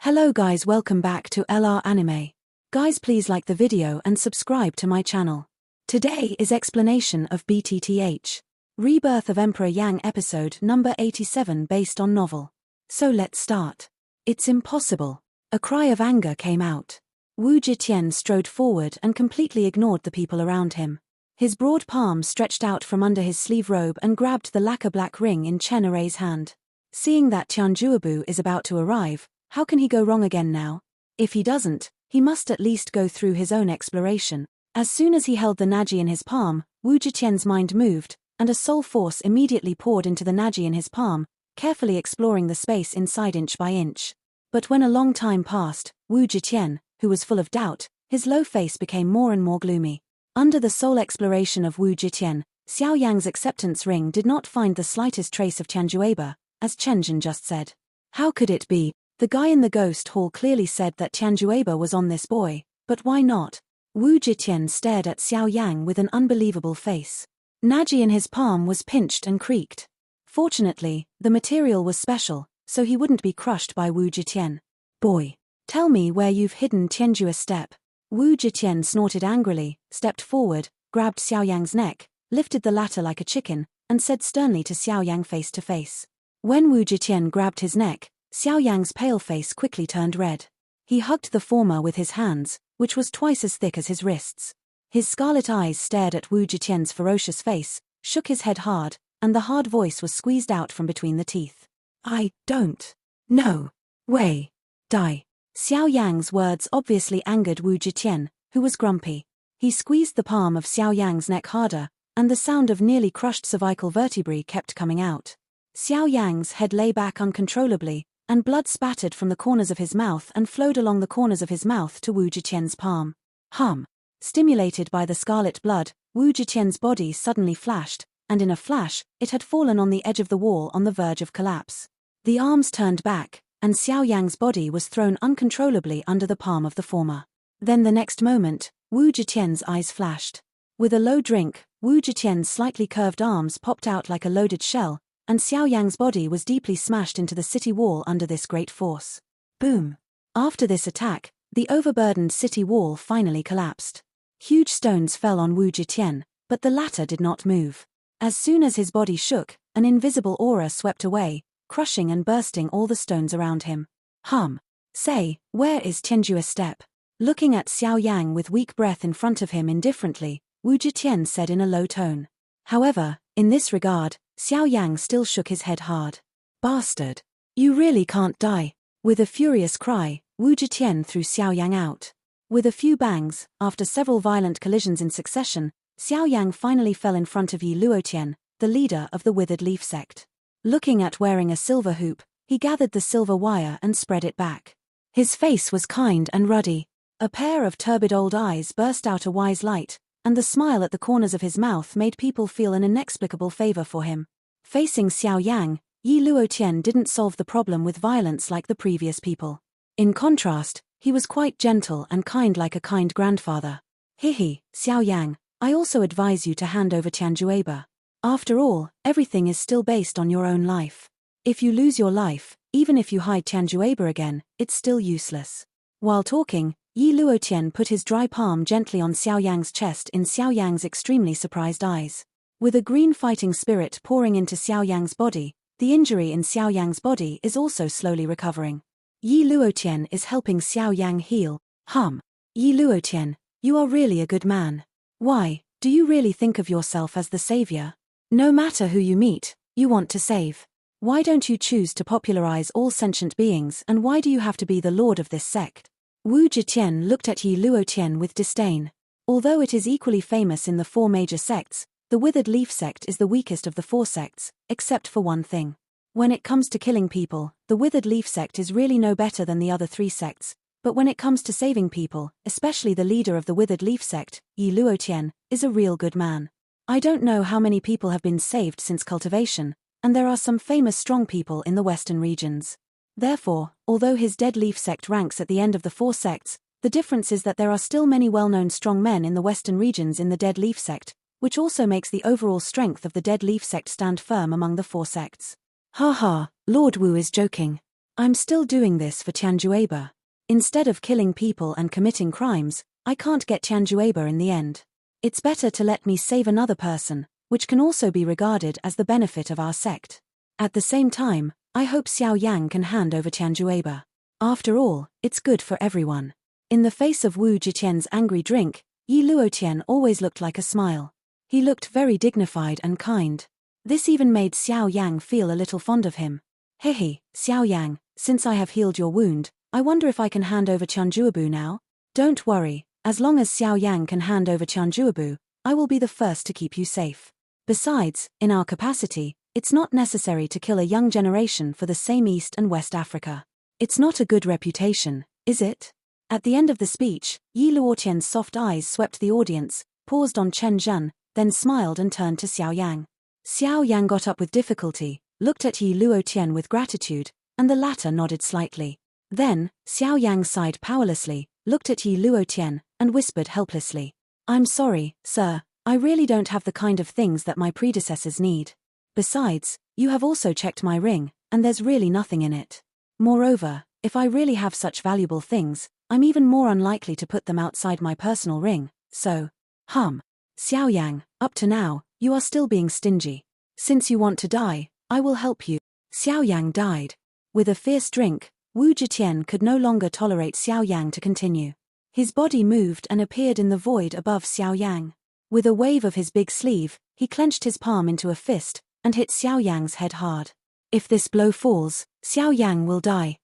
Hello guys, welcome back to LR Anime. Guys, please like the video and subscribe to my channel. Today is explanation of BTTH Rebirth of Emperor Yang episode number 87 based on novel. So let's start. It's impossible. A cry of anger came out. Wu Zetian strode forward and completely ignored the people around him. His broad palm stretched out from under his sleeve robe and grabbed the lacquer black ring in Chen Aray's hand. Seeing that Tianjuabu is about to arrive, how can he go wrong again now? If he doesn't, he must at least go through his own exploration. As soon as he held the Naji in his palm, Wu Zetian's mind moved, and a soul force immediately poured into the Naji in his palm, carefully exploring the space inside inch by inch. But when a long time passed, Wu Zetian, who was full of doubt, his low face became more and more gloomy. Under the soul exploration of Wu Zetian, Xiao Yang's acceptance ring did not find the slightest trace of Tianjuabu, as Chen Jin just said. How could it be? The guy in the ghost hall clearly said that Tianjuabu was on this boy, but why not? Wu Zetian stared at Xiao Yang with an unbelievable face. Naji in his palm was pinched and creaked. Fortunately, the material was special, so he wouldn't be crushed by Wu Zetian. Boy, tell me where you've hidden Tianjuabu step. Wu Zetian snorted angrily, stepped forward, grabbed Xiao Yang's neck, lifted the latter like a chicken, and said sternly to Xiao Yang face to face. When Wu Zetian grabbed his neck, Xiao Yang's pale face quickly turned red. He hugged the former with his hands, which was twice as thick as his wrists. His scarlet eyes stared at Wu Zetian's ferocious face, shook his head hard, and the hard voice was squeezed out from between the teeth. I don't. No. Way. Die. Xiao Yang's words obviously angered Wu Zetian, who was grumpy. He squeezed the palm of Xiao Yang's neck harder, and the sound of nearly crushed cervical vertebrae kept coming out. Xiao Yang's head lay back uncontrollably, and blood spattered from the corners of his mouth and flowed along the corners of his mouth to Wu Zetian's palm. Stimulated by the scarlet blood, Wu Zetian's body suddenly flashed, and in a flash, it had fallen on the edge of the wall on the verge of collapse. The arms turned back, and Xiao Yang's body was thrown uncontrollably under the palm of the former. Then the next moment, Wu Zetian's eyes flashed. With a low drink, Wu Zetian's slightly curved arms popped out like a loaded shell, and Xiao Yang's body was deeply smashed into the city wall under this great force. Boom! After this attack, the overburdened city wall finally collapsed. Huge stones fell on Wu Zetian, but the latter did not move. As soon as his body shook, an invisible aura swept away, crushing and bursting all the stones around him. Say, where is Tianjuabu step? Looking at Xiao Yang with weak breath in front of him indifferently, Wu Zetian said in a low tone. However, in this regard, Xiao Yang still shook his head hard. Bastard! You really can't die! With a furious cry, Wu Zetian threw Xiao Yang out. With a few bangs, after several violent collisions in succession, Xiao Yang finally fell in front of Yi Luotian, the leader of the Withered Leaf sect. Looking at wearing a silver hoop, he gathered the silver wire and spread it back. His face was kind and ruddy. A pair of turbid old eyes burst out a wise light, and the smile at the corners of his mouth made people feel an inexplicable favor for him. Facing Xiao Yang, Yi Luotian didn't solve the problem with violence like the previous people. In contrast, he was quite gentle and kind like a kind grandfather. Hihi, Xiao Yang, I also advise you to hand over Tianjuabu. After all, everything is still based on your own life. If you lose your life, even if you hide Tianjuabu again, it's still useless. While talking, Yi Luotian put his dry palm gently on Xiao Yang's chest in Xiao Yang's extremely surprised eyes. With a green fighting spirit pouring into Xiao Yang's body, the injury in Xiao Yang's body is also slowly recovering. Yi Luotian is helping Xiao Yang heal. Yi Luotian, you are really a good man. Why, do you really think of yourself as the savior? No matter who you meet, you want to save. Why don't you choose to popularize all sentient beings, and why do you have to be the lord of this sect? Wu Zetian looked at Yi Luotian with disdain. Although it is equally famous in the four major sects, the Withered Leaf sect is the weakest of the four sects, except for one thing. When it comes to killing people, the Withered Leaf sect is really no better than the other three sects, but when it comes to saving people, especially the leader of the Withered Leaf sect, Yi Luotian, is a real good man. I don't know how many people have been saved since cultivation, and there are some famous strong people in the western regions. Therefore, although his Dead Leaf sect ranks at the end of the four sects, the difference is that there are still many well-known strong men in the western regions in the Dead Leaf sect, which also makes the overall strength of the Dead Leaf sect stand firm among the four sects. Lord Wu is joking. I'm still doing this for Tianjueba. Instead of killing people and committing crimes, I can't get Tianjueba in the end. It's better to let me save another person, which can also be regarded as the benefit of our sect. At the same time, I hope Xiao Yang can hand over Tianjueba. After all, it's good for everyone. In the face of Wu Zhiqian's angry drink, Yi Luotian always looked like a smile. He looked very dignified and kind. This even made Xiao Yang feel a little fond of him. Hehe, Xiao Yang, since I have healed your wound, I wonder if I can hand over Tianjuebu now? Don't worry, as long as Xiao Yang can hand over Tianjuebu, I will be the first to keep you safe. Besides, in our capacity, it's not necessary to kill a young generation for the same East and West Africa. It's not a good reputation, is it? At the end of the speech, Yi Luotian's soft eyes swept the audience, paused on Chen Zhen, then smiled and turned to Xiao Yang. Xiao Yang got up with difficulty, looked at Yi Luotian with gratitude, and the latter nodded slightly. Then, Xiao Yang sighed powerlessly, looked at Yi Luotian, and whispered helplessly. I'm sorry, sir, I really don't have the kind of things that my predecessors need. Besides, you have also checked my ring, and there's really nothing in it. Moreover, if I really have such valuable things, I'm even more unlikely to put them outside my personal ring, so, Xiao Yang, up to now, you are still being stingy. Since you want to die, I will help you. Xiao Yang died. With a fierce drink, Wu Zhiqian could no longer tolerate Xiao Yang to continue. His body moved and appeared in the void above Xiao Yang. With a wave of his big sleeve, he clenched his palm into a fist, and hit Xiao Yang's head hard. If this blow falls, Xiao Yang will die.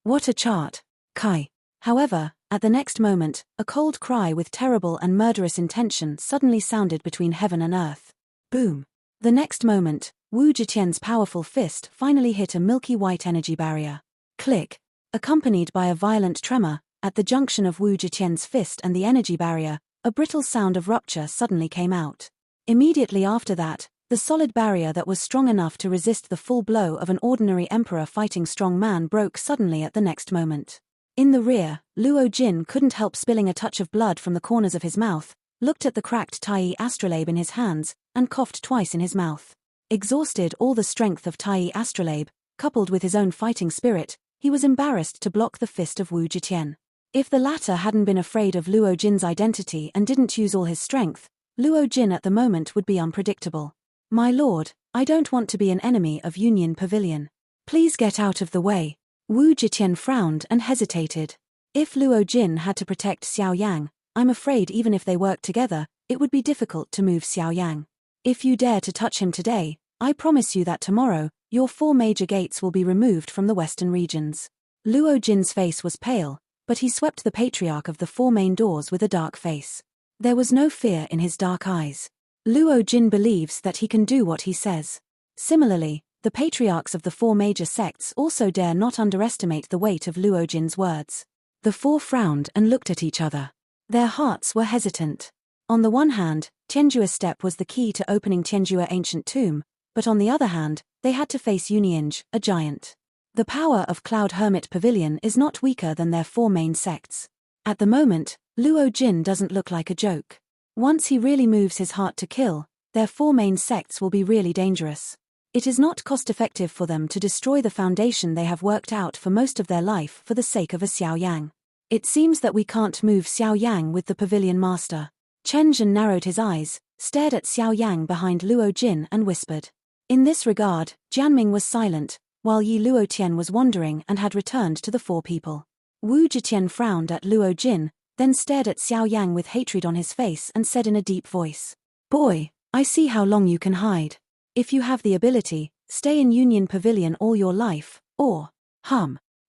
What a chart. Kai. However, at the next moment, a cold cry with terrible and murderous intention suddenly sounded between heaven and earth. Boom. The next moment, Wu Zhiqian's powerful fist finally hit a milky white energy barrier. Click. Accompanied by a violent tremor, at the junction of Wu Zhiqian's fist and the energy barrier, a brittle sound of rupture suddenly came out. Immediately after that, the solid barrier that was strong enough to resist the full blow of an ordinary emperor fighting strong man broke suddenly at the next moment. In the rear, Luo Jin couldn't help spilling a touch of blood from the corners of his mouth, looked at the cracked Tai astrolabe in his hands, and coughed twice in his mouth. Exhausted all the strength of Tai astrolabe, coupled with his own fighting spirit, he was embarrassed to block the fist of Wu Zhiqian. If the latter hadn't been afraid of Luo Jin's identity and didn't use all his strength, Luo Jin at the moment would be unpredictable. My lord, I don't want to be an enemy of Union Pavilion. Please get out of the way. Wu Zhiqian frowned and hesitated. If Luo Jin had to protect Xiao Yang, I'm afraid even if they worked together, it would be difficult to move Xiao Yang. If you dare to touch him today, I promise you that tomorrow, your 4 major gates will be removed from the western regions. Luo Jin's face was pale, but he swept the patriarch of the 4 main doors with a dark face. There was no fear in his dark eyes. Luo Jin believes that he can do what he says. Similarly, the patriarchs of the 4 major sects also dare not underestimate the weight of Luo Jin's words. The 4 frowned and looked at each other. Their hearts were hesitant. On the one hand, Tianjua Step was the key to opening Tianjua Ancient Tomb, but on the other hand, they had to face Yunying, a giant. The power of Cloud Hermit Pavilion is not weaker than their 4 main sects. At the moment, Luo Jin doesn't look like a joke. Once he really moves his heart to kill, their 4 main sects will be really dangerous. It is not cost-effective for them to destroy the foundation they have worked out for most of their life for the sake of a Xiao Yang. It seems that we can't move Xiao Yang with the pavilion master. Chen Zhen narrowed his eyes, stared at Xiao Yang behind Luo Jin and whispered. In this regard, Jianming was silent, while Yi Luotian was wandering and had returned to the 4 people. Wu Zhiqian frowned at Luo Jin, then stared at Xiao Yang with hatred on his face and said in a deep voice. Boy, I see how long you can hide. If you have the ability, stay in Union Pavilion all your life, or,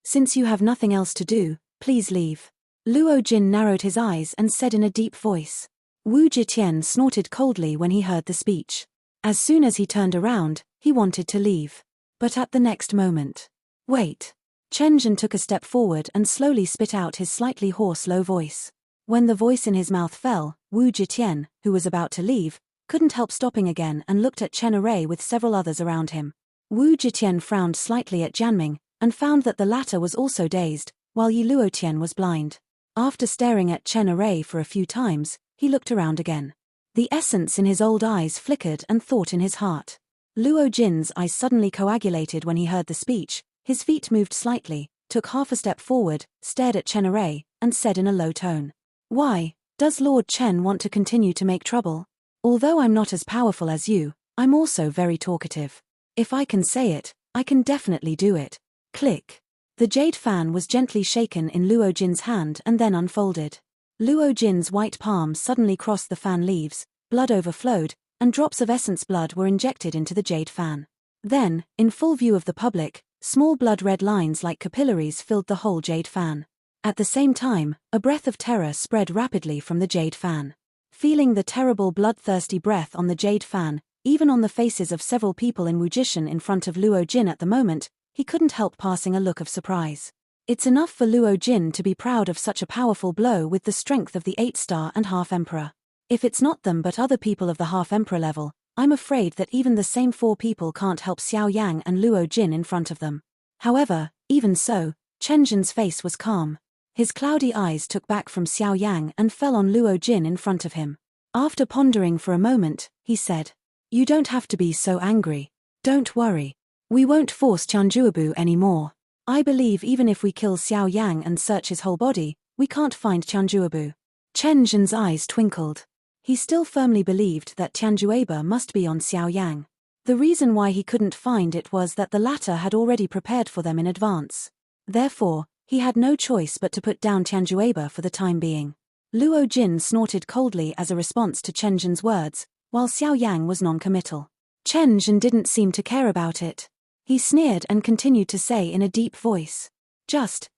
since you have nothing else to do, please leave. Luo Jin narrowed his eyes and said in a deep voice. Wu Zhiqian snorted coldly when he heard the speech. As soon as he turned around, he wanted to leave. But at the next moment. Wait. Chen Zhen took a step forward and slowly spit out his slightly hoarse low voice. When the voice in his mouth fell, Wu Zhiqian, who was about to leave, couldn't help stopping again and looked at Chen Array with several others around him. Wu Zhiqian frowned slightly at Jianming, and found that the latter was also dazed, while Yi Luotian was blind. After staring at Chen Array for a few times, he looked around again. The essence in his old eyes flickered and thought in his heart. Luo Jin's eyes suddenly coagulated when he heard the speech, His feet moved slightly, took half a step forward, stared at Chenere, and said in a low tone, "Why, does Lord Chen want to continue to make trouble? Although I'm not as powerful as you, I'm also very talkative. If I can say it, I can definitely do it." Click. The jade fan was gently shaken in Luo Jin's hand and then unfolded. Luo Jin's white palm suddenly crossed the fan leaves, blood overflowed, and drops of essence blood were injected into the jade fan. Then, in full view of the public, small blood-red lines like capillaries filled the whole jade fan. At the same time, a breath of terror spread rapidly from the jade fan. Feeling the terrible bloodthirsty breath on the jade fan, even on the faces of several people in Wujishan in front of Luo Jin at the moment, he couldn't help passing a look of surprise. It's enough for Luo Jin to be proud of such a powerful blow with the strength of the 8-star and half-emperor. If it's not them but other people of the half-emperor level, I'm afraid that even the same 4 people can't help Xiao Yang and Luo Jin in front of them. However, even so, Chen Zhen's face was calm. His cloudy eyes took back from Xiao Yang and fell on Luo Jin in front of him. After pondering for a moment, he said, "You don't have to be so angry. Don't worry. We won't force Tianjuabu anymore. I believe even if we kill Xiao Yang and search his whole body, we can't find Tianjuabu." Chen Zhen's eyes twinkled. He still firmly believed that Tianjuabu must be on Xiao Yang. The reason why he couldn't find it was that the latter had already prepared for them in advance. Therefore, he had no choice but to put down Tianjuabu for the time being. Luo Jin snorted coldly as a response to Chen Zhen's words, while Xiao Yang was non-committal. Chen Zhen didn't seem to care about it. He sneered and continued to say in a deep voice,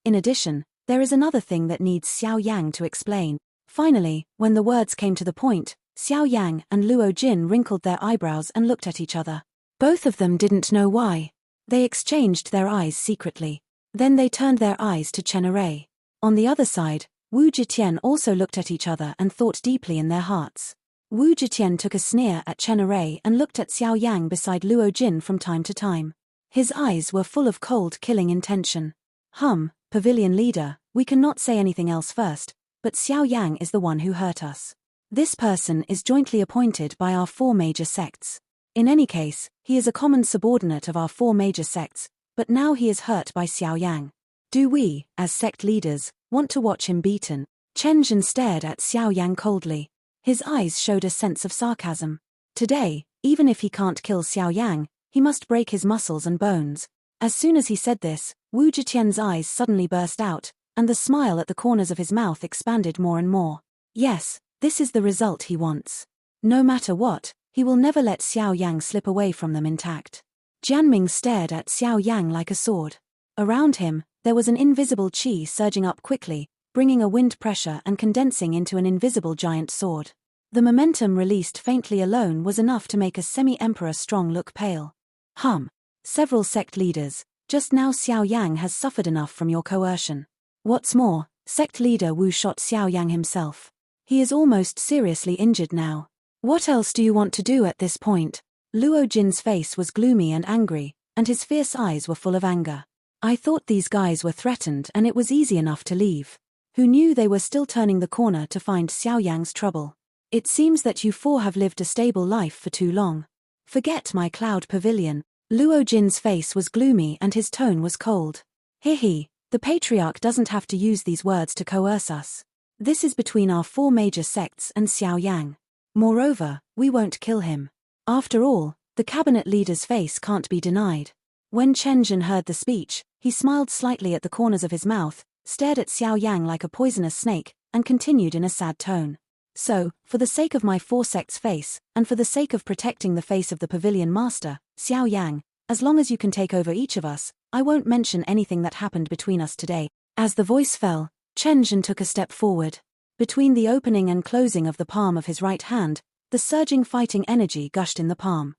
in addition, there is another thing that needs Xiao Yang to explain." Finally, when the words came to the point, Xiao Yang and Luo Jin wrinkled their eyebrows and looked at each other. Both of them didn't know why. They exchanged their eyes secretly. Then they turned their eyes to Chenere. On the other side, Wu Zetian also looked at each other and thought deeply in their hearts. Wu Zetian took a sneer at Chenere and looked at Xiao Yang beside Luo Jin from time to time. His eyes were full of cold, killing intention. Pavilion leader, we cannot say anything else first, but Xiao Yang is the one who hurt us. This person is jointly appointed by our 4 major sects. In any case, he is a common subordinate of our 4 major sects, but now he is hurt by Xiao Yang. Do we, as sect leaders, want to watch him beaten? Chen Zhen stared at Xiao Yang coldly. His eyes showed a sense of sarcasm. Today, even if he can't kill Xiao Yang, he must break his muscles and bones. As soon as he said this, Wu Zetian's eyes suddenly burst out, and the smile at the corners of his mouth expanded more and more. Yes, this is the result he wants. No matter what, he will never let Xiao Yang slip away from them intact. Jianming stared at Xiao Yang like a sword. Around him, there was an invisible qi surging up quickly, bringing a wind pressure and condensing into an invisible giant sword. The momentum released faintly alone was enough to make a semi-emperor strong look pale. Several sect leaders, just now Xiao Yang has suffered enough from your coercion. What's more, sect leader Wu shot Xiao Yang himself. He is almost seriously injured now. What else do you want to do at this point? Luo Jin's face was gloomy and angry, and his fierce eyes were full of anger. I thought these guys were threatened and it was easy enough to leave. Who knew they were still turning the corner to find Xiao Yang's trouble? It seems that you 4 have lived a stable life for too long. Forget my cloud pavilion. Luo Jin's face was gloomy and his tone was cold. The patriarch doesn't have to use these words to coerce us. This is between our 4 major sects and Xiao Yang. Moreover, we won't kill him. After all, the cabinet leader's face can't be denied. When Chen Zhen heard the speech, he smiled slightly at the corners of his mouth, stared at Xiao Yang like a poisonous snake, and continued in a sad tone. So, for the sake of my 4 sects' face, and for the sake of protecting the face of the pavilion master, Xiao Yang, as long as you can take over each of us, I won't mention anything that happened between us today. As the voice fell, Chen Zhen took a step forward. Between the opening and closing of the palm of his right hand, the surging fighting energy gushed in the palm.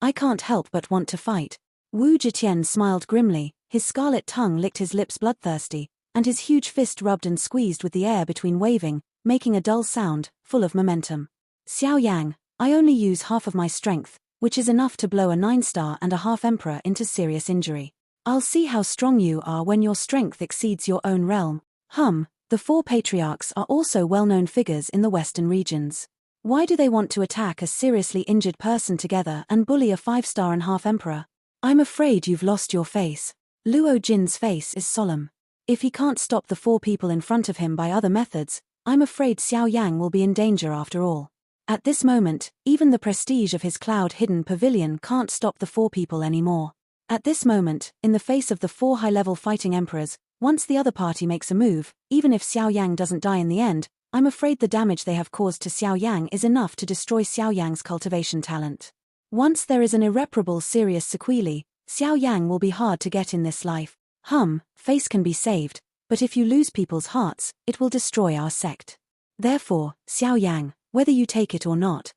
I can't help but want to fight. Wu Zetian smiled grimly, his scarlet tongue licked his lips bloodthirsty, and his huge fist rubbed and squeezed with the air between waving, making a dull sound, full of momentum. Xiao Yang, I only use half of my strength, which is enough to blow a 9-star and a half-emperor into serious injury. I'll see how strong you are when your strength exceeds your own realm. The 4 patriarchs are also well-known figures in the western regions. Why do they want to attack a seriously injured person together and bully a 5-star and half-emperor? I'm afraid you've lost your face. Luo Jin's face is solemn. If he can't stop the 4 people in front of him by other methods, I'm afraid Xiao Yang will be in danger after all. At this moment, even the prestige of his cloud-hidden pavilion can't stop the 4 people anymore. At this moment, in the face of the 4 high-level fighting emperors, once the other party makes a move, even if Xiao Yang doesn't die in the end, I'm afraid the damage they have caused to Xiao Yang is enough to destroy Xiao Yang's cultivation talent. Once there is an irreparable serious sequelae, Xiao Yang will be hard to get in this life. Face can be saved, but if you lose people's hearts, it will destroy our sect. Therefore, Xiao Yang, whether you take it or not.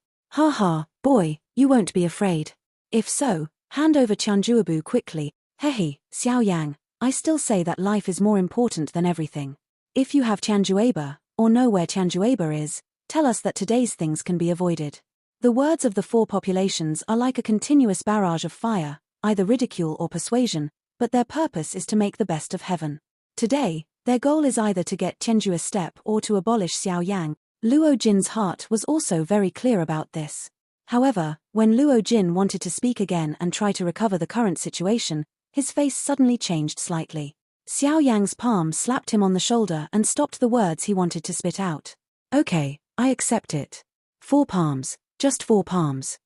Boy, you won't be afraid. If so, hand over Qianjuabu quickly. Hehe, Xiao Yang, I still say that life is more important than everything. If you have Qianjuabu, or know where Qianjuabu is, tell us that today's things can be avoided. The words of the 4 populations are like a continuous barrage of fire, either ridicule or persuasion, but their purpose is to make the best of heaven. Today, their goal is either to get Tianju a step or to abolish Xiao Yang. Luo Jin's heart was also very clear about this. However, when Luo Jin wanted to speak again and try to recover the current situation, his face suddenly changed slightly. Xiao Yang's palm slapped him on the shoulder and stopped the words he wanted to spit out. Okay, I accept it. 4 palms, just 4 palms.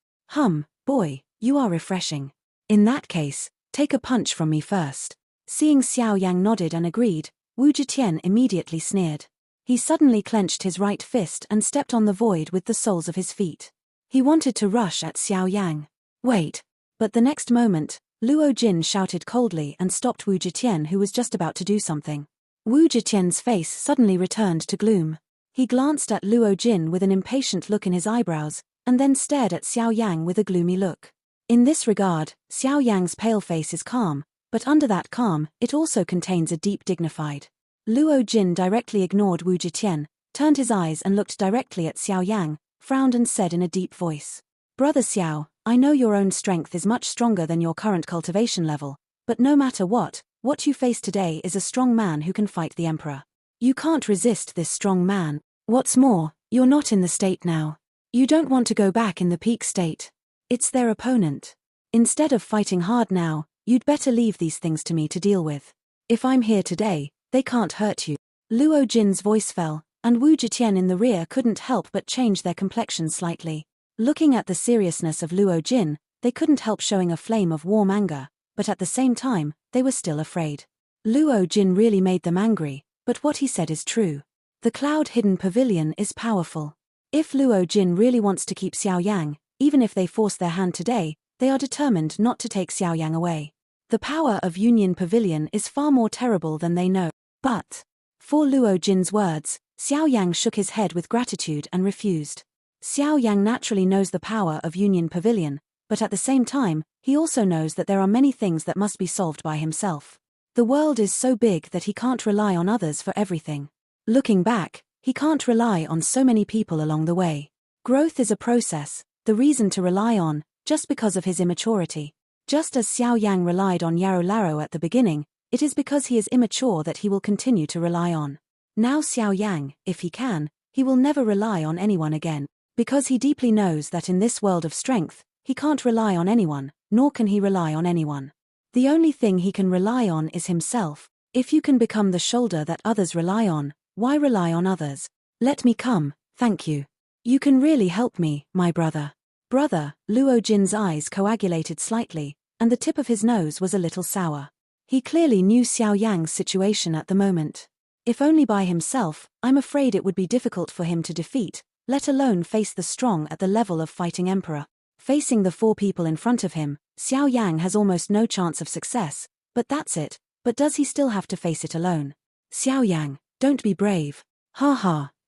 Boy, you are refreshing. In that case, take a punch from me first. Seeing Xiao Yang nodded and agreed, Wu Zetian immediately sneered. He suddenly clenched his right fist and stepped on the void with the soles of his feet. He wanted to rush at Xiao Yang. Wait. But the next moment, Luo Jin shouted coldly and stopped Wu Zetian, who was just about to do something. Wu Zetian's face suddenly returned to gloom. He glanced at Luo Jin with an impatient look in his eyebrows, and then stared at Xiao Yang with a gloomy look. In this regard, Xiao Yang's pale face is calm, but under that calm, it also contains a deep dignified. Luo Jin directly ignored Wu Zetian, turned his eyes and looked directly at Xiao Yang, frowned and said in a deep voice. Brother Xiao, I know your own strength is much stronger than your current cultivation level, but no matter what you face today is a strong man who can fight the emperor. You can't resist this strong man. What's more, you're not in the state now. You don't want to go back in the peak state. It's their opponent. Instead of fighting hard now, you'd better leave these things to me to deal with. If I'm here today, they can't hurt you. Luo Jin's voice fell, and Wu Zetian in the rear couldn't help but change their complexion slightly. Looking at the seriousness of Luo Jin, they couldn't help showing a flame of warm anger, but at the same time, they were still afraid. Luo Jin really made them angry, but what he said is true. The cloud-hidden pavilion is powerful. If Luo Jin really wants to keep Xiao Yang, even if they force their hand today, they are determined not to take Xiao Yang away. The power of Union Pavilion is far more terrible than they know. But, for Luo Jin's words, Xiao Yang shook his head with gratitude and refused. Xiao Yang naturally knows the power of Union Pavilion, but at the same time, he also knows that there are many things that must be solved by himself. The world is so big that he can't rely on others for everything. Looking back, he can't rely on so many people along the way. Growth is a process, the reason to rely on, just because of his immaturity. Just as Xiao Yang relied on Yarrow Larrow at the beginning, it is because he is immature that he will continue to rely on. Now Xiao Yang, if he can, he will never rely on anyone again, because he deeply knows that in this world of strength, he can't rely on anyone, nor can he rely on anyone. The only thing he can rely on is himself. If you can become the shoulder that others rely on, why rely on others? Let me come, thank you. You can really help me, my brother. Brother, Luo Jin's eyes coagulated slightly, and the tip of his nose was a little sour. He clearly knew Xiao Yang's situation at the moment. If only by himself, I'm afraid it would be difficult for him to defeat, let alone face the strong at the level of fighting emperor. Facing the 4 people in front of him, Xiao Yang has almost no chance of success, but that's it. But does he still have to face it alone? Xiao Yang, don't be brave.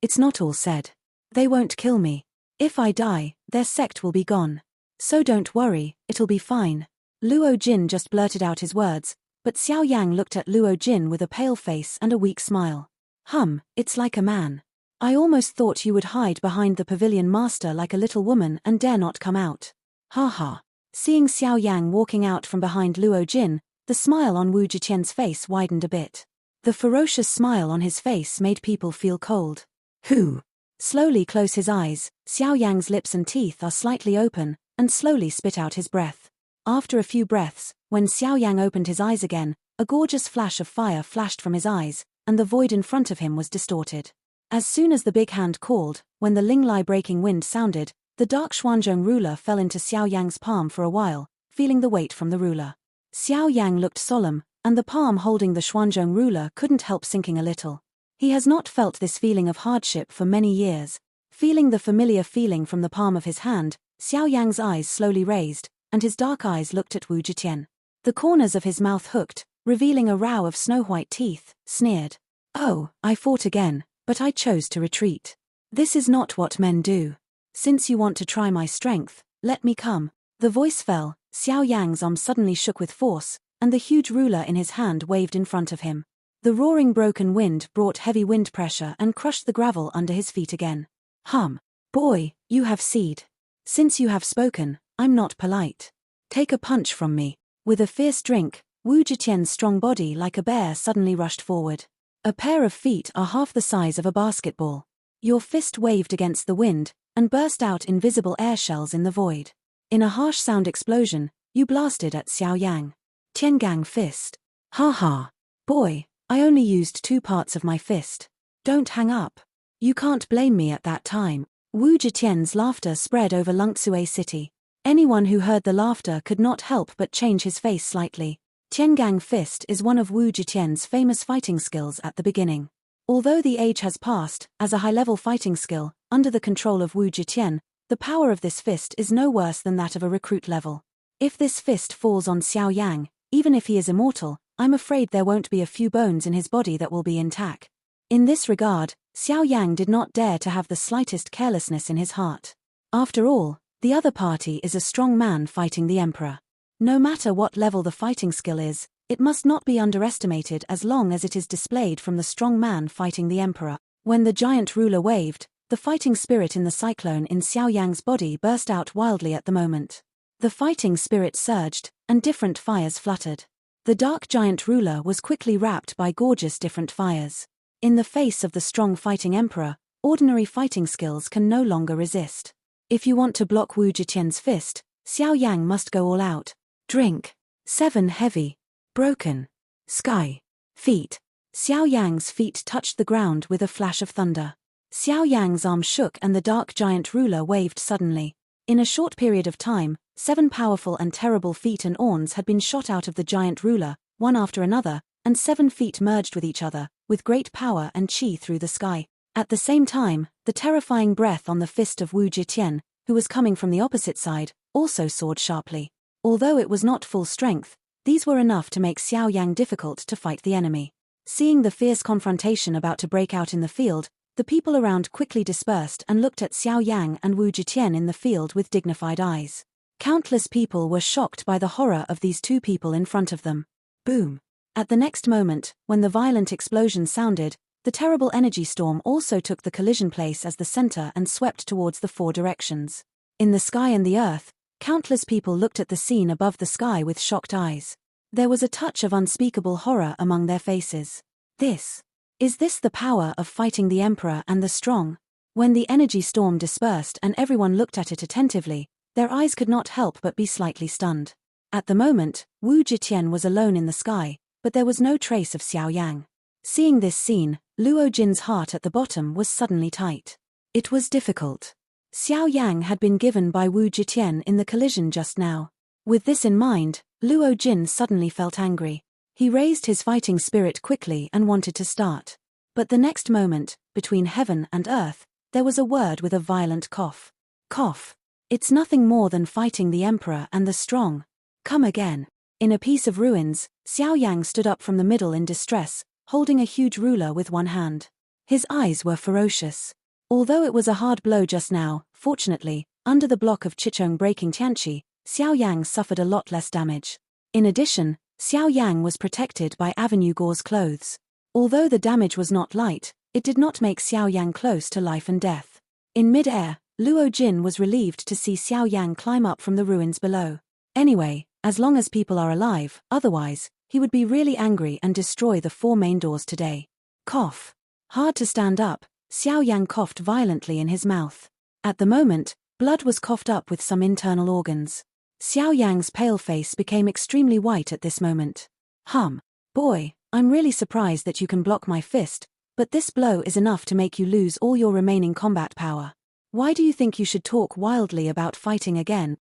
It's not all said. They won't kill me. If I die, their sect will be gone. So don't worry, it'll be fine. Luo Jin just blurted out his words, but Xiao Yang looked at Luo Jin with a pale face and a weak smile. It's like a man. I almost thought you would hide behind the pavilion master like a little woman and dare not come out. Seeing Xiao Yang walking out from behind Luo Jin, the smile on Wu Zetian's face widened a bit. The ferocious smile on his face made people feel cold. Slowly close his eyes, Xiao Yang's lips and teeth are slightly open, and slowly spit out his breath. After a few breaths, when Xiao Yang opened his eyes again, A gorgeous flash of fire flashed from his eyes, and the void in front of him was distorted. As soon as the big hand called, when the Linglai breaking wind sounded, the dark Xuanzhong ruler fell into Xiao Yang's palm for a while, feeling the weight from the ruler. Xiao Yang looked solemn, and the palm holding the Xuanzhong ruler couldn't help sinking a little. He has not felt this feeling of hardship for many years. Feeling the familiar feeling from the palm of his hand, Xiao Yang's eyes slowly raised, and his dark eyes looked at Wu Zetian. The corners of his mouth hooked, revealing a row of snow-white teeth, sneered. "Oh, I fought again, but I chose to retreat. This is not what men do. Since you want to try my strength, let me come." The voice fell, Xiao Yang's arm suddenly shook with force, and the huge ruler in his hand waved in front of him. The roaring broken wind brought heavy wind pressure and crushed the gravel under his feet again. Boy, you have seed. Since you have spoken, I'm not polite. Take a punch from me." With a fierce drink, Wu Zetian's strong body like a bear suddenly rushed forward. A pair of feet are half the size of a basketball. Your fist waved against the wind, and burst out invisible air shells in the void. In a harsh sound explosion, you blasted at Xiao Yang. Tiangang fist. "Ha ha. Boy, I only used 2 parts of my fist. Don't hang up. You can't blame me at that time." Wu Zetian's laughter spread over Lungsue city. Anyone who heard the laughter could not help but change his face slightly. Tiangang fist is one of Wu Zetian's famous fighting skills at the beginning. Although the age has passed, as a high-level fighting skill, under the control of Wu Zetian, the power of this fist is no worse than that of a recruit level. If this fist falls on Xiao Yang, even if he is immortal, I'm afraid there won't be a few bones in his body that will be intact. In this regard, Xiao Yang did not dare to have the slightest carelessness in his heart. After all, the other party is a strong man fighting the emperor. No matter what level the fighting skill is, it must not be underestimated as long as it is displayed from the strong man fighting the emperor. When the giant ruler waved, the fighting spirit in the cyclone in Xiao Yang's body burst out wildly at the moment. The fighting spirit surged, and different fires fluttered. The dark giant ruler was quickly wrapped by gorgeous different fires. In the face of the strong fighting emperor, ordinary fighting skills can no longer resist. If you want to block Wu Zetian's fist, Xiao Yang must go all out. Drink. 7 heavy. Broken. Sky. Feet. Xiao Yang's feet touched the ground with a flash of thunder. Xiao Yang's arm shook and the dark giant ruler waved suddenly. In a short period of time, 7 powerful and terrible feet and arms had been shot out of the giant ruler, one after another, and 7 feet merged with each other, with great power and qi through the sky. At the same time, the terrifying breath on the fist of Wu Zetian, who was coming from the opposite side, also soared sharply. Although it was not full strength, these were enough to make Xiao Yang difficult to fight the enemy. Seeing the fierce confrontation about to break out in the field, the people around quickly dispersed and looked at Xiao Yang and Wu Zetian in the field with dignified eyes. Countless people were shocked by the horror of these 2 people in front of them. Boom! At the next moment, when the violent explosion sounded, the terrible energy storm also took the collision place as the center and swept towards the 4 directions. In the sky and the earth, countless people looked at the scene above the sky with shocked eyes. There was a touch of unspeakable horror among their faces. Is this the power of fighting the emperor and the strong? When the energy storm dispersed and everyone looked at it attentively, their eyes could not help but be slightly stunned. At the moment, Wu Zetian was alone in the sky, but there was no trace of Xiao Yang. Seeing this scene, Luo Jin's heart at the bottom was suddenly tight. It was difficult. Xiao Yang had been given by Wu Zetian in the collision just now. With this in mind, Luo Jin suddenly felt angry. He raised his fighting spirit quickly and wanted to start. But the next moment, between heaven and earth, there was a word with a violent cough. Cough. It's nothing more than fighting the emperor and the strong. Come again. In a piece of ruins, Xiao Yang stood up from the middle in distress, holding a huge ruler with one hand. His eyes were ferocious. Although it was a hard blow just now, fortunately, under the block of Chichong breaking Tianqi, Xiao Yang suffered a lot less damage. In addition, Xiao Yang was protected by Avenue Gore's clothes. Although the damage was not light, it did not make Xiao Yang close to life and death. In mid-air, Luo Jin was relieved to see Xiao Yang climb up from the ruins below. Anyway, as long as people are alive, otherwise, he would be really angry and destroy the 4 main doors today. Cough. Hard to stand up, Xiao Yang coughed violently in his mouth. At the moment, blood was coughed up with some internal organs. Xiao Yang's pale face became extremely white at this moment. Boy, I'm really surprised that you can block my fist, but this blow is enough to make you lose all your remaining combat power. Why do you think you should talk wildly about fighting again?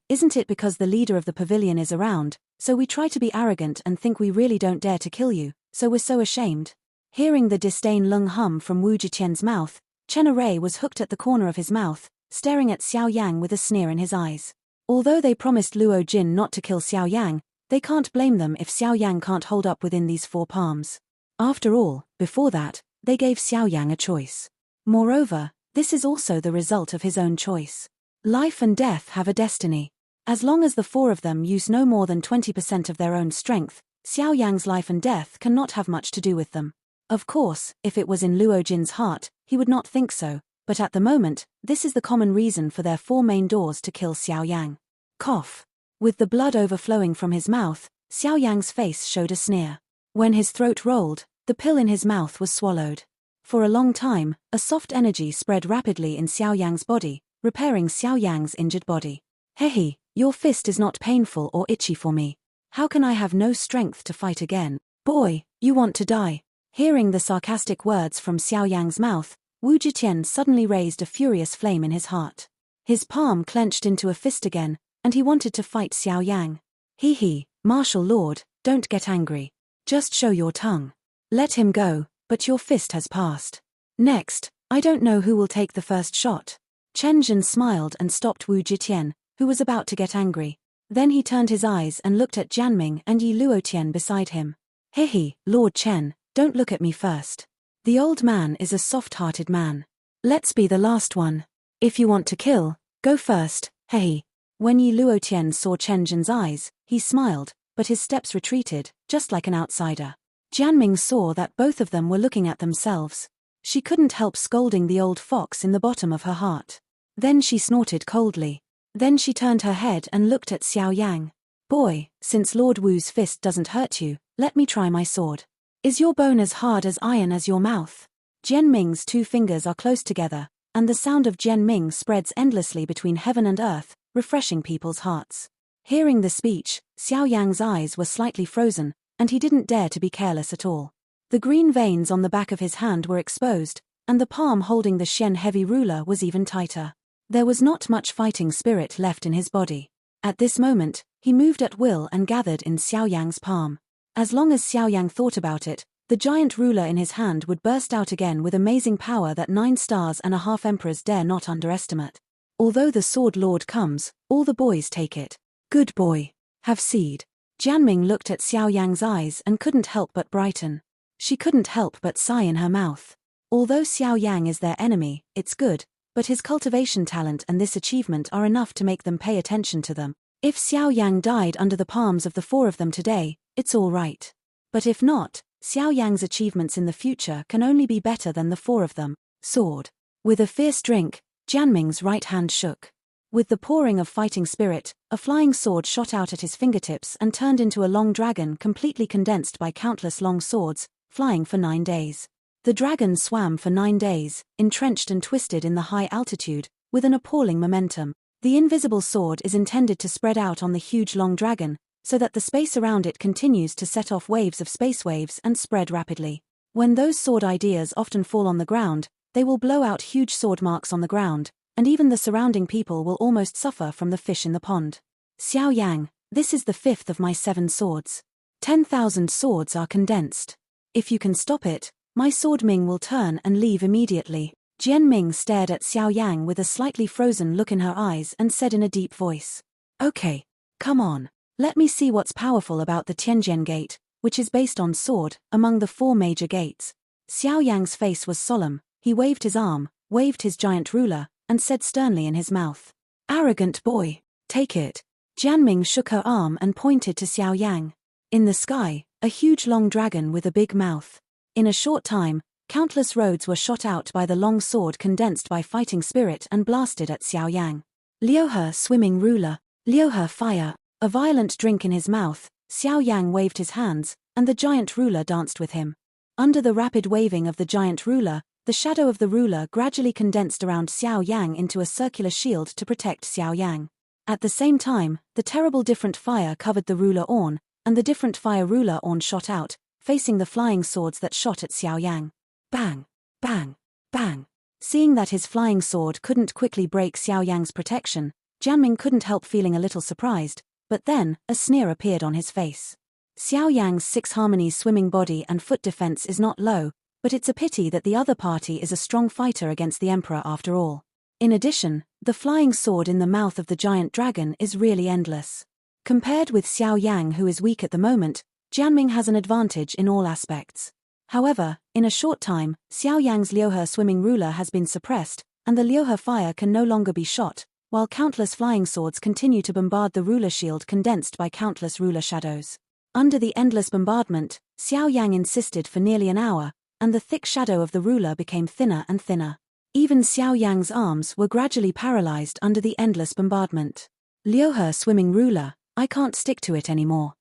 Isn't it because the leader of the pavilion is around, so we try to be arrogant and think we really don't dare to kill you, so we're so ashamed? Hearing the disdain lung hum from Wu Zetian's mouth, Chen Rei was hooked at the corner of his mouth, staring at Xiao Yang with a sneer in his eyes. Although they promised Luo Jin not to kill Xiao Yang, they can't blame them if Xiao Yang can't hold up within these 4 palms. After all, before that, they gave Xiao Yang a choice. Moreover, this is also the result of his own choice. Life and death have a destiny. As long as the 4 of them use no more than 20% of their own strength, Xiao Yang's life and death cannot have much to do with them. Of course, if it was in Luo Jin's heart, he would not think so, but at the moment, this is the common reason for their 4 main doors to kill Xiao Yang. Cough. With the blood overflowing from his mouth, Xiao Yang's face showed a sneer. When his throat rolled, the pill in his mouth was swallowed. For a long time, a soft energy spread rapidly in Xiao Yang's body, repairing Xiao Yang's injured body. Hehe, your fist is not painful or itchy for me. How can I have no strength to fight again? Boy, you want to die. Hearing the sarcastic words from Xiao Yang's mouth, Wu Zetian suddenly raised a furious flame in his heart. His palm clenched into a fist again, and he wanted to fight Xiao Yang. Hee, martial lord, don't get angry. Just show your tongue. Let him go, but your fist has passed. Next, I don't know who will take the first shot. Chen Zhen smiled and stopped Wu Zetian, who was about to get angry. Then he turned his eyes and looked at Jianming and Yi Luotian beside him. Hehe, Lord Chen, don't look at me first. The old man is a soft-hearted man. Let's be the last one. If you want to kill, go first, hehe. When Yi Luotian saw Chen Zhen's eyes, he smiled, but his steps retreated, just like an outsider. Jianming saw that both of them were looking at themselves. She couldn't help scolding the old fox in the bottom of her heart. Then she snorted coldly. Then she turned her head and looked at Xiao Yang. Boy, since Lord Wu's fist doesn't hurt you, let me try my sword. Is your bone as hard as iron as your mouth? Jianming's 2 fingers are close together, and the sound of Jianming spreads endlessly between heaven and earth, refreshing people's hearts. Hearing the speech, Xiao Yang's eyes were slightly frozen, and he didn't dare to be careless at all. The green veins on the back of his hand were exposed, and the palm holding the Xian heavy ruler was even tighter. There was not much fighting spirit left in his body. At this moment, he moved at will and gathered in Xiao Yang's palm. As long as Xiao Yang thought about it, the giant ruler in his hand would burst out again with amazing power that 9 stars and a half emperors dare not underestimate. Although the sword lord comes, all the boys take it. Good boy. Have seed. Jianming looked at Xiao Yang's eyes and couldn't help but brighten. She couldn't help but sigh in her mouth. Although Xiao Yang is their enemy, it's good, but his cultivation talent and this achievement are enough to make them pay attention to them. If Xiao Yang died under the palms of the 4 of them today, it's all right. But if not, Xiao Yang's achievements in the future can only be better than the 4 of them. Sword. With a fierce drink, Jianming's right hand shook. With the pouring of fighting spirit, a flying sword shot out at his fingertips and turned into a long dragon completely condensed by countless long swords, flying for 9 days. The dragon swam for 9 days, entrenched and twisted in the high altitude, with an appalling momentum. The invisible sword is intended to spread out on the huge long dragon, so that the space around it continues to set off waves of space waves and spread rapidly. When those sword ideas often fall on the ground, they will blow out huge sword marks on the ground, and even the surrounding people will almost suffer from the fish in the pond. Xiao Yang, this is the 5th of my 7 swords. 10,000 swords are condensed. If you can stop it, my sword Ming will turn and leave immediately. Jianming stared at Xiao Yang with a slightly frozen look in her eyes and said in a deep voice. Okay, come on, let me see what's powerful about the Tianjian Gate, which is based on sword, among the 4 major gates. Xiao Yang's face was solemn, he waved his arm, waved his giant ruler, and said sternly in his mouth. Arrogant boy, take it. Jianming shook her arm and pointed to Xiao Yang. In the sky, a huge long dragon with a big mouth. In a short time, countless roads were shot out by the long sword condensed by fighting spirit and blasted at Xiao Yang. Liuhe swimming ruler, Liuhe fire. A violent drink in his mouth, Xiao Yang waved his hands, and the giant ruler danced with him. Under the rapid waving of the giant ruler, the shadow of the ruler gradually condensed around Xiao Yang into a circular shield to protect Xiao Yang. At the same time, the terrible different fire covered the ruler on, and the different fire ruler orn shot out, facing the flying swords that shot at Xiao Yang. Bang! Bang! Bang! Seeing that his flying sword couldn't quickly break Xiao Yang's protection, Jianming couldn't help feeling a little surprised, but then, a sneer appeared on his face. Xiao Yang's 6 harmonies swimming body and foot defense is not low, but it's a pity that the other party is a strong fighter against the Emperor after all. In addition, the flying sword in the mouth of the giant dragon is really endless. Compared with Xiao Yang, who is weak at the moment, Jianming has an advantage in all aspects. However, in a short time, Xiao Yang's Liuhe swimming ruler has been suppressed, and the Liuhe fire can no longer be shot, while countless flying swords continue to bombard the ruler shield condensed by countless ruler shadows. Under the endless bombardment, Xiao Yang insisted for nearly an hour, and the thick shadow of the ruler became thinner and thinner. Even Xiao Yang's arms were gradually paralyzed under the endless bombardment. Liuhe swimming ruler, I can't stick to it anymore.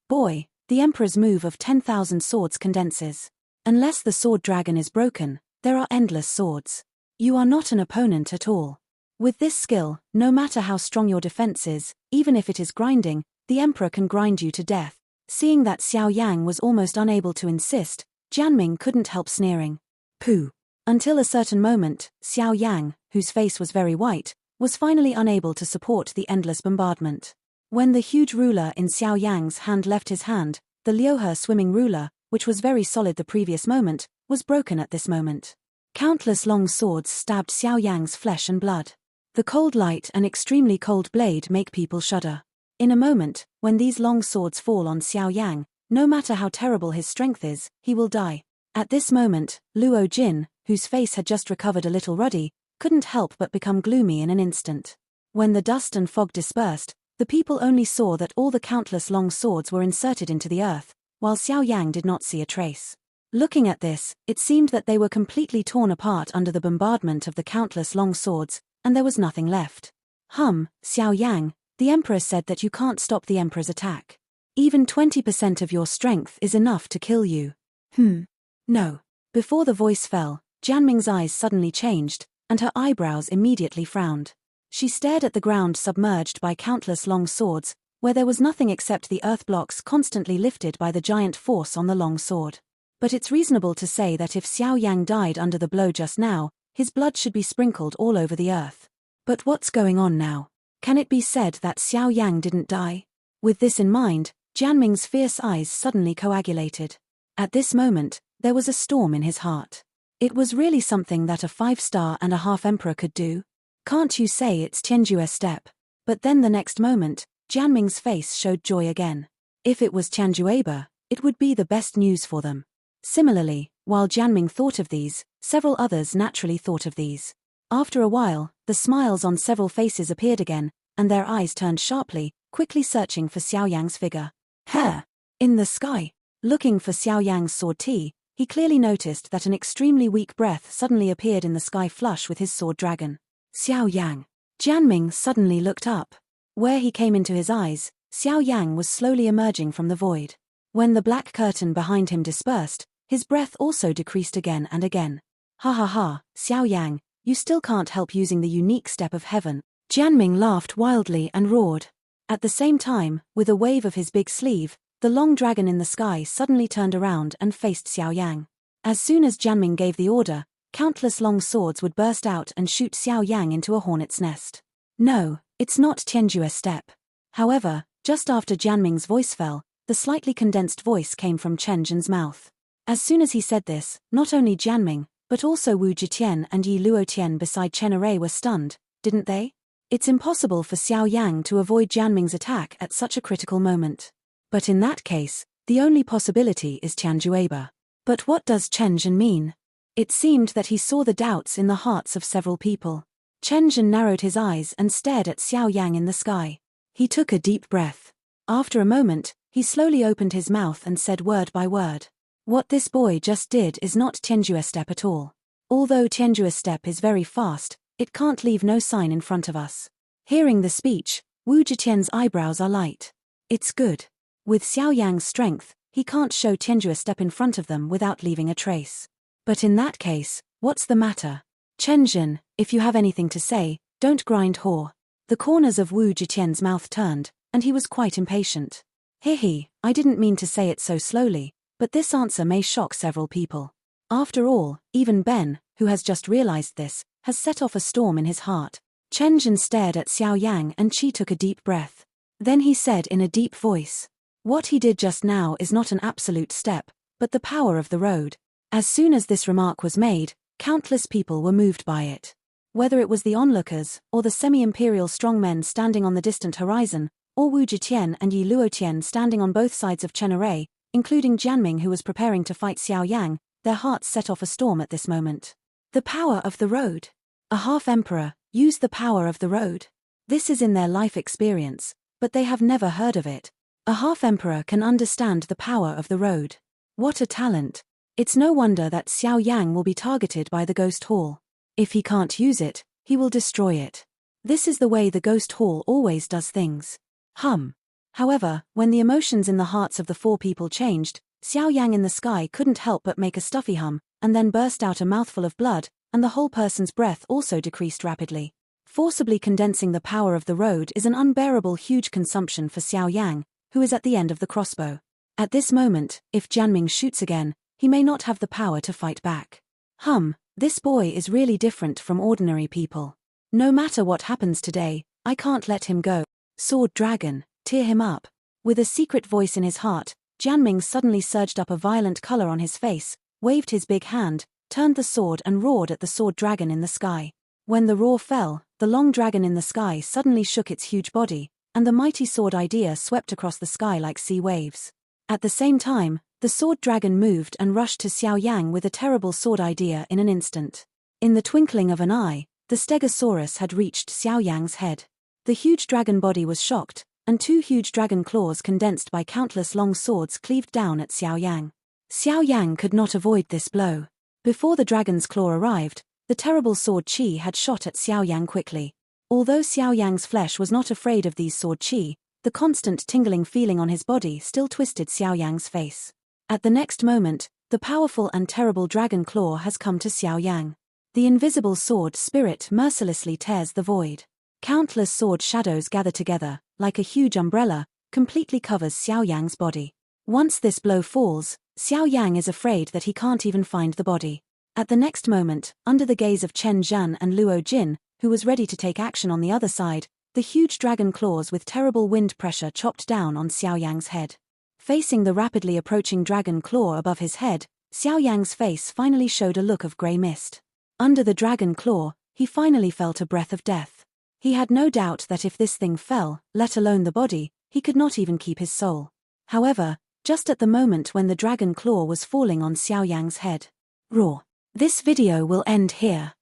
Boy, the Emperor's move of 10,000 swords condenses. Unless the sword dragon is broken, there are endless swords. You are not an opponent at all. With this skill, no matter how strong your defense is, even if it is grinding, the Emperor can grind you to death. Seeing that Xiao Yang was almost unable to insist, Jianming couldn't help sneering. Pooh. Until a certain moment, Xiao Yang, whose face was very white, was finally unable to support the endless bombardment. When the huge ruler in Xiao Yang's hand left his hand, the Liuhe swimming ruler, which was very solid the previous moment, was broken at this moment. Countless long swords stabbed Xiao Yang's flesh and blood. The cold light and extremely cold blade make people shudder. In a moment, when these long swords fall on Xiao Yang, no matter how terrible his strength is, he will die. At this moment, Luo Jin, whose face had just recovered a little ruddy, couldn't help but become gloomy in an instant. When the dust and fog dispersed, the people only saw that all the countless long swords were inserted into the earth, while Xiao Yang did not see a trace. Looking at this, it seemed that they were completely torn apart under the bombardment of the countless long swords, and there was nothing left. Xiao Yang, the Emperor said that you can't stop the Emperor's attack. Even 20% of your strength is enough to kill you. No. Before the voice fell, Jianming's eyes suddenly changed, and her eyebrows immediately frowned. She stared at the ground submerged by countless long swords, where there was nothing except the earth blocks constantly lifted by the giant force on the long sword. But it's reasonable to say that if Xiao Yang died under the blow just now, his blood should be sprinkled all over the earth. But what's going on now? Can it be said that Xiao Yang didn't die? With this in mind, Jianming's fierce eyes suddenly coagulated. At this moment, there was a storm in his heart. It was really something that a 5-star and a half emperor could do. Can't you say it's Tianjue's step? But then the next moment, Jianming's face showed joy again. If it was Tianjue, it would be the best news for them. Similarly, while Jianming thought of these, several others naturally thought of these. After a while, the smiles on several faces appeared again, and their eyes turned sharply, quickly searching for Xiao Yang's figure. In the sky. Looking for Xiao Yang's sword T, he clearly noticed that an extremely weak breath suddenly appeared in the sky flush with his sword dragon. Xiao Yang. Jianming suddenly looked up. Where he came into his eyes, Xiao Yang was slowly emerging from the void. When the black curtain behind him dispersed, his breath also decreased again and again. Xiao Yang, you still can't help using the unique step of heaven. Jianming laughed wildly and roared. At the same time, with a wave of his big sleeve, the long dragon in the sky suddenly turned around and faced Xiao Yang. As soon as Jianming gave the order, countless long swords would burst out and shoot Xiao Yang into a hornet's nest. No, it's not Tianjue's step. However, just after Jianming's voice fell, the slightly condensed voice came from Chen Zhen's mouth. As soon as he said this, not only Jianming, but also Wu Zetian and Yi Luotian beside Chen Array were stunned, didn't they? It's impossible for Xiao Yang to avoid Jianming's attack at such a critical moment. But in that case, the only possibility is Tianjue. But what does Chen Zhen mean? It seemed that he saw the doubts in the hearts of several people. Chen Zhen narrowed his eyes and stared at Xiao Yang in the sky. He took a deep breath. After a moment, he slowly opened his mouth and said word by word. What this boy just did is not Tianjue's step at all. Although Tianjue's step is very fast, it can't leave no sign in front of us. Hearing the speech, Wu Zetian's eyebrows are light. It's good. With Xiao Yang's strength, he can't show Tianjue's step in front of them without leaving a trace. But in that case, what's the matter? Chen Zhen, if you have anything to say, don't grind whore. The corners of Wu Zetian's mouth turned, and he was quite impatient. Hehe, I didn't mean to say it so slowly, but this answer may shock several people. After all, even Ben, who has just realized this, has set off a storm in his heart. Chen Zhen stared at Xiao Yang and Qi took a deep breath. Then he said in a deep voice, "What he did just now is not an absolute step, but the power of the road." As soon as this remark was made, countless people were moved by it. Whether it was the onlookers, or the semi-imperial strongmen standing on the distant horizon, or Wu Zhitian and Yi Luotian standing on both sides of Chenaray, including Jianming who was preparing to fight Xiao Yang, their hearts set off a storm at this moment. The power of the road. A half-emperor used the power of the road. This is in their life experience, but they have never heard of it. A half-emperor can understand the power of the road. What a talent. It's no wonder that Xiao Yang will be targeted by the Ghost Hall. If he can't use it, he will destroy it. This is the way the Ghost Hall always does things. However, when the emotions in the hearts of the four people changed, Xiao Yang in the sky couldn't help but make a stuffy hum, and then burst out a mouthful of blood, and the whole person's breath also decreased rapidly. Forcibly condensing the power of the road is an unbearable huge consumption for Xiao Yang, who is at the end of the crossbow. At this moment, if Jianming shoots again, he may not have the power to fight back. This boy is really different from ordinary people. No matter what happens today, I can't let him go. Sword Dragon, tear him up. With a secret voice in his heart, Jianming suddenly surged up a violent color on his face, waved his big hand, turned the sword and roared at the sword dragon in the sky. When the roar fell, the long dragon in the sky suddenly shook its huge body, and the mighty sword idea swept across the sky like sea waves. At the same time, the sword dragon moved and rushed to Xiao Yang with a terrible sword idea in an instant. In the twinkling of an eye, the Stegosaurus had reached Xiao Yang's head. The huge dragon body was shocked, and two huge dragon claws condensed by countless long swords cleaved down at Xiao Yang. Xiao Yang could not avoid this blow. Before the dragon's claw arrived, the terrible sword Qi had shot at Xiao Yang quickly. Although Xiao Yang's flesh was not afraid of these sword Qi, the constant tingling feeling on his body still twisted Xiao Yang's face. At the next moment, the powerful and terrible dragon claw has come to Xiao Yang. The invisible sword spirit mercilessly tears the void. Countless sword shadows gather together, like a huge umbrella, completely covers Xiao Yang's body. Once this blow falls, Xiao Yang is afraid that he can't even find the body. At the next moment, under the gaze of Chen Zhan and Luo Jin, who was ready to take action on the other side, the huge dragon claws with terrible wind pressure chopped down on Xiao Yang's head. Facing the rapidly approaching dragon claw above his head, Xiao Yang's face finally showed a look of grey mist. Under the dragon claw, he finally felt a breath of death. He had no doubt that if this thing fell, let alone the body, he could not even keep his soul. However, just at the moment when the dragon claw was falling on Xiao Yang's head. Raw. This video will end here.